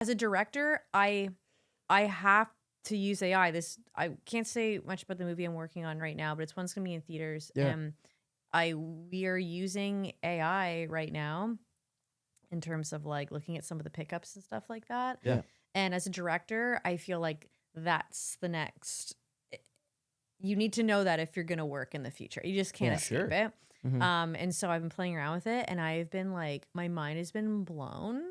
As a director, I have to use AI. I can't say much about the movie I'm working on right now, but it's one's gonna be in theaters. Yeah. And we are using AI right now in terms of like looking at some of the pickups and stuff like that. Yeah. And as a director, I feel like that's the next. You need to know that if you're gonna work in the future, you just can't escape it. Mhm. And so I've been playing around with it, and I've been like, my mind has been blown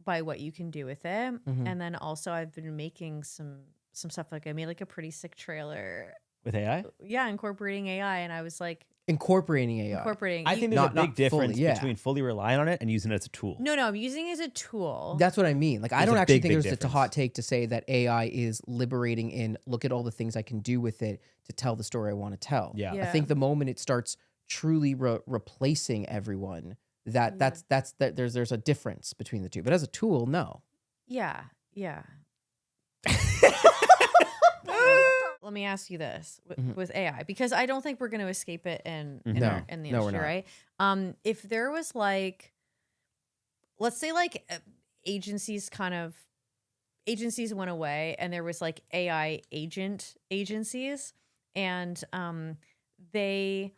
by what you can do with it. Mhm. And then also I've been making some stuff. Like I made like a pretty sick trailer. With AI? Yeah, incorporating AI, and I was like Incorporating AI. I think there's a Not big difference fully, yeah. between fully relying on it and using it as a tool. No, I'm using it as a tool. That's what I mean. Like, I There's don't a actually big, think big there's a difference. hot take to say that AI is liberating in look at all the things I can do with it to tell the story I want to tell. Yeah. I Yeah. think the moment it starts truly replacing everyone, there's a difference between the two. But as a tool, no. Yeah. Let me ask you this with AI, because I don't think we're going to escape it in the No, we're industry, not. right? If there was like, let's say like agencies went away, and there was like AI agencies, and they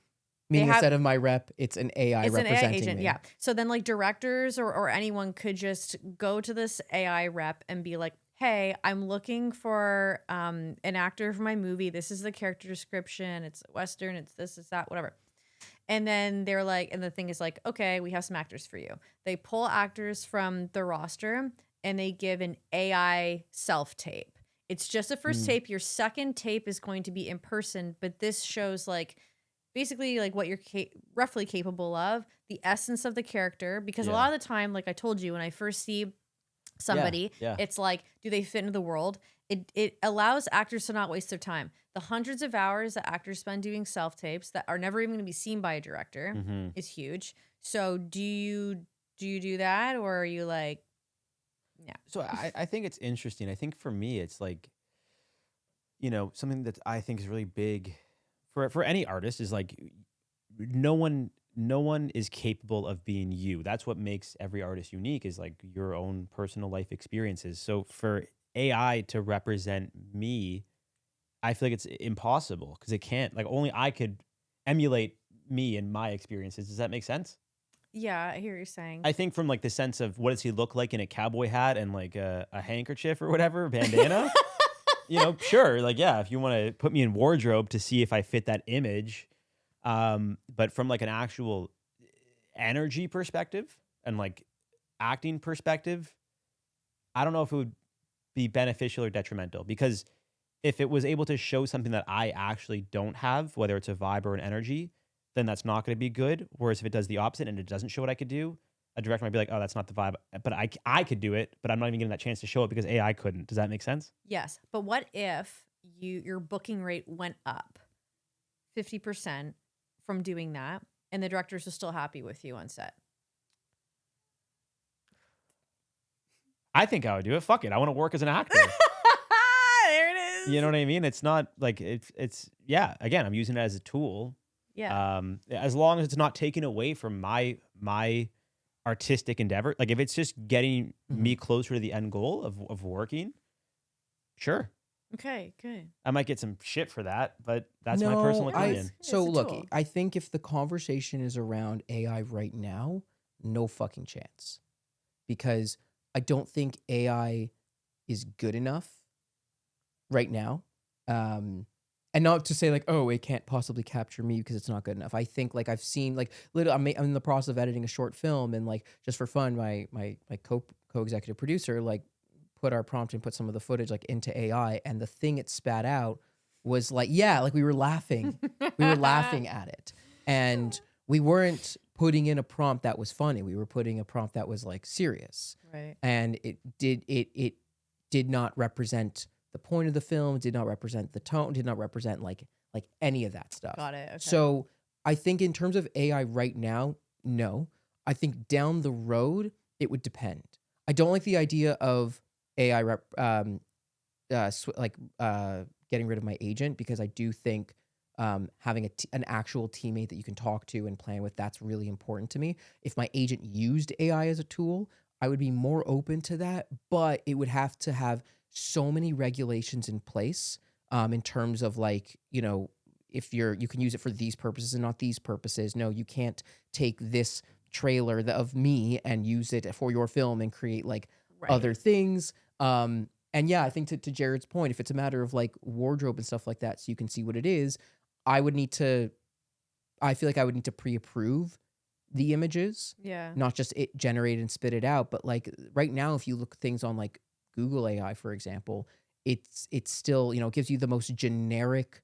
Meaning have- instead of my rep, it's an AI it's an representing AI agent, me. yeah. So then like directors or anyone could just go to this AI rep and be like, hey, I'm looking for an actor for my movie. This is the character description. It's Western. It's this, it's that, whatever. And then they're like, and the thing is like, okay, we have some actors for you. They pull actors from the roster and they give an AI self-tape. It's just the first tape. Your second tape is going to be in person, but this shows like basically like what you're roughly capable of, the essence of the character. Because a lot of the time, like I told you, when I first see somebody, it's like, do they fit into the world? It allows actors to not waste their time. The hundreds of hours that actors spend doing self-tapes that are never even going to be seen by a director is huge. So do you do that, or are you like, yeah? So I think it's interesting. I think for me, it's like, you know, something that I think is really big for any artist is like, no one is capable of being you. That's what makes every artist unique, is like your own personal life experiences. So for AI to represent me, I feel like it's impossible, because it can't. Like, only I could emulate me and my experiences. Does that make sense? Yeah, I hear what you're saying. I think from like the sense of what does he look like in a cowboy hat and like a handkerchief or whatever, bandana, you know, sure. Like, yeah, if you want to put me in wardrobe to see if I fit that image. But from like an actual energy perspective and like acting perspective, I don't know if it would be beneficial or detrimental, because if it was able to show something that I actually don't have, whether it's a vibe or an energy, then that's not going to be good. Whereas if it does the opposite and it doesn't show what I could do, a director might be like, oh, that's not the vibe, but I could do it, but I'm not even getting that chance to show it because AI couldn't. Does that make sense? Yes, but what if your booking rate went up 50% from doing that, and the directors are still happy with you on set? I think I would do it. Fuck it. I want to work as an actor. There it is. You know what I mean? It's not like it's yeah, again, I'm using it as a tool. Yeah. As long as it's not taken away from my artistic endeavor. Like, if it's just getting me closer to the end goal of working, sure. Okay, good. I might get some shit for that, but that's my personal opinion. So It's a look, tool. I think if the conversation is around AI right now, no fucking chance. Because I don't think AI is good enough right now. And not to say like, oh, it can't possibly capture me because it's not good enough. I think like I've seen like literally, I'm in the process of editing a short film, and like just for fun, my co-executive producer like put our prompt and put some of the footage like into AI, and the thing it spat out was like, yeah, like we were laughing at it, and we weren't putting in a prompt that was funny. We were putting a prompt that was like serious, Right. and it did not represent the point of the film, did not represent the tone, did not represent like any of that stuff. Got it. Okay. So I think in terms of AI right now, no. I think down the road it would depend. I don't like the idea of AI getting rid of my agent, because I do think having an actual teammate that you can talk to and plan with, that's really important to me. If my agent used AI as a tool, I would be more open to that, but it would have to have so many regulations in place, in terms of like, if you can use it for these purposes and not these purposes. No, you can't take this trailer of me and use it for your film and create like other Right. things. And yeah, I think to Jared's point, if it's a matter of like wardrobe and stuff like that, so you can see what it is, I would need to, I feel like I would need to pre-approve the images, Yeah. not just it generate and spit it out. But like right now, if you look at things on like Google AI, for example, it's still, it gives you the most generic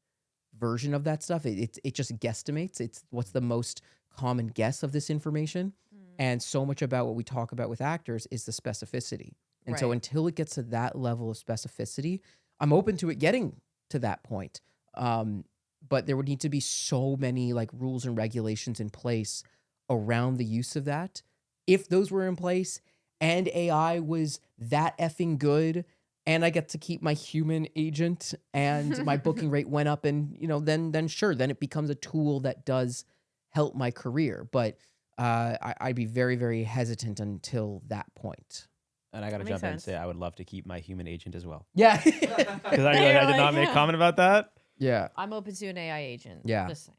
version of that stuff. It just guesstimates. It's what's the most common guess of this information. Mm. And so much about what we talk about with actors is the specificity. And so Right. until it gets to that level of specificity, I'm open to it getting to that point. But there would need to be so many like rules and regulations in place around the use of that. If those were in place and AI was that effing good, and I get to keep my human agent and my booking rate went up, and then sure, then it becomes a tool that does help my career. But I'd be very, very hesitant until that point. And I got to That jump makes in and say sense. I would love to keep my human agent as well. Yeah. Because I did not make a comment about that. Yeah. I'm open to an AI agent. Yeah. Just saying.